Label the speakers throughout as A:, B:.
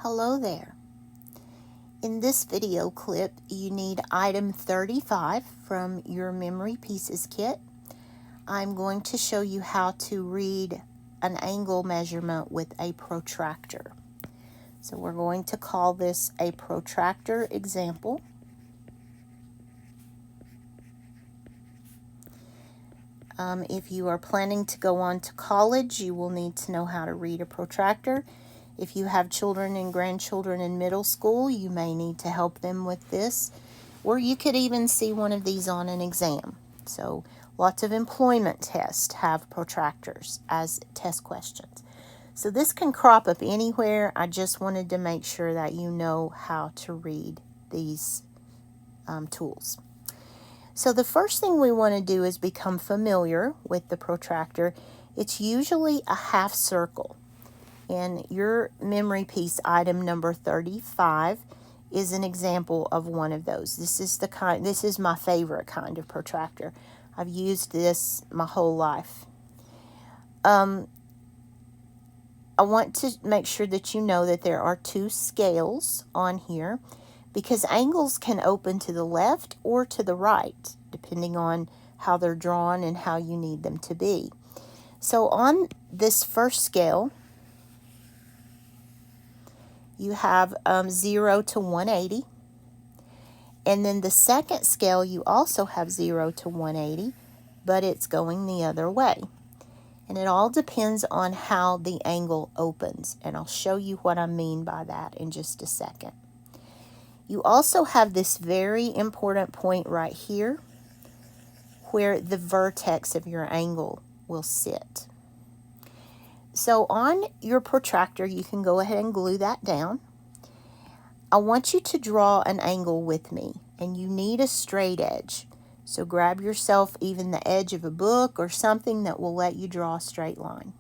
A: Hello there. In this video clip, you need item 35 from your Memory Pieces kit. I'm going to show you how to read an angle measurement with a protractor. So we're going to call this a protractor example. If you are planning to go on to college, you will need to know how to read a protractor. If you have children and grandchildren in middle school, you may need to help them with this. Or you could even see one of these on an exam. So lots of employment tests have protractors as test questions. So this can crop up anywhere. I just wanted to make sure that you know how to read these tools. So the first thing we want to do is become familiar with the protractor. It's usually a half circle. And your memory piece item number 35 is an example of one of those. This is my favorite kind of protractor. I've used this my whole life. I want to make sure that you know that there are two scales on here, because angles can open to the left or to the right, depending on how they're drawn and how you need them to be. So on this first scale, you have 0 to 180. And then the second scale, you also have 0 to 180, but it's going the other way. And it all depends on how the angle opens. And I'll show you what I mean by that in just a second. You also have this very important point right here where the vertex of your angle will sit. So on your protractor, you can go ahead and glue that down. I want you to draw an angle with me, and you need a straight edge. So grab yourself even the edge of a book or something that will let you draw a straight line.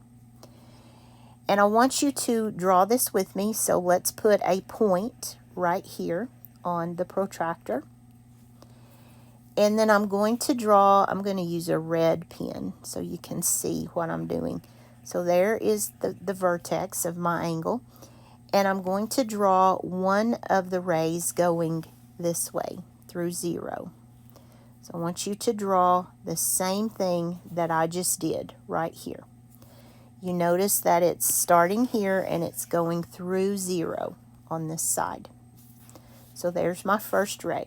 A: And I want you to draw this with me, so let's put a point right here on the protractor. And then I'm going to use a red pen so you can see what I'm doing. So there is the vertex of my angle. And I'm going to draw one of the rays going this way through 0. So I want you to draw the same thing that I just did right here. You notice that it's starting here and it's going through 0 on this side. So there's my first ray.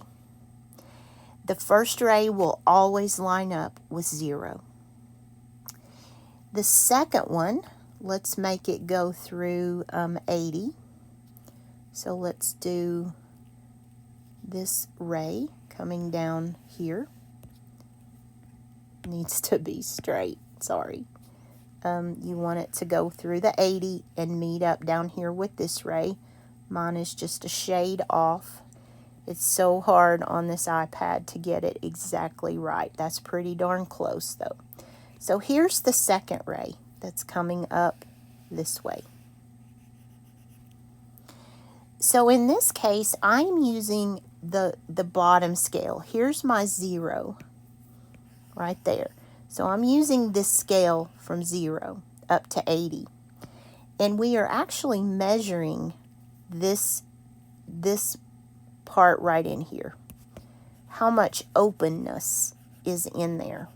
A: The first ray will always line up with 0. The second one, let's make it go through 80. So let's do this ray coming down here. Needs to be straight, sorry. You want it to go through the 80 and meet up down here with this ray. Mine is just a shade off. It's so hard on this iPad to get it exactly right. That's pretty darn close though. So here's the second ray that's coming up this way. So in this case, I'm using the bottom scale. Here's my 0 right there. So I'm using this scale from 0 up to 80. And we are actually measuring this part right in here. How much openness is in there.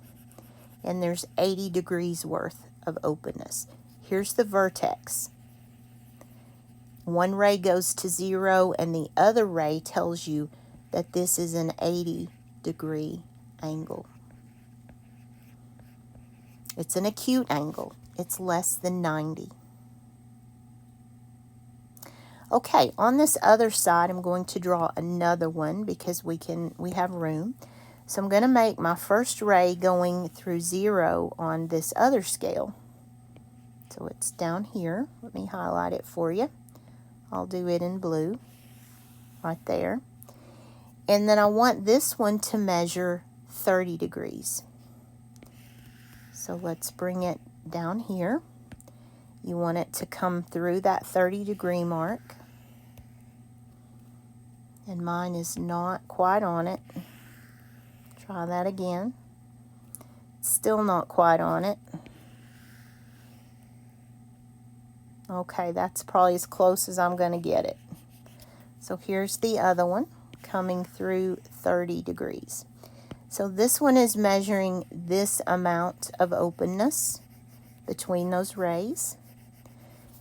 A: And there's 80 degrees worth of openness. Here's the vertex. One ray goes to 0 and the other ray tells you that this is an 80-degree angle. It's an acute angle. It's less than 90. Okay, on this other side, I'm going to draw another one because we have room. So I'm going to make my first ray going through 0 on this other scale. So it's down here. Let me highlight it for you. I'll do it in blue right there. And then I want this one to measure 30 degrees. So let's bring it down here. You want it to come through that 30-degree mark. And mine is not quite on it. Try that again. Still not quite on it. Okay, that's probably as close as I'm going to get it. So here's the other one coming through 30 degrees. So this one is measuring this amount of openness between those rays.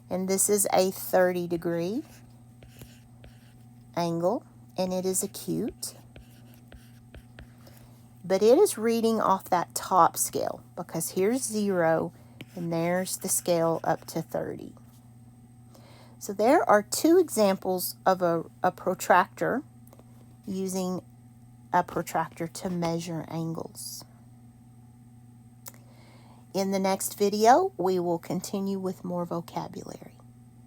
A: And this is a 30-degree angle, and it is acute. But it is reading off that top scale, because here's 0 and there's the scale up to 30. So there are two examples of a protractor using a protractor to measure angles. In the next video, we will continue with more vocabulary.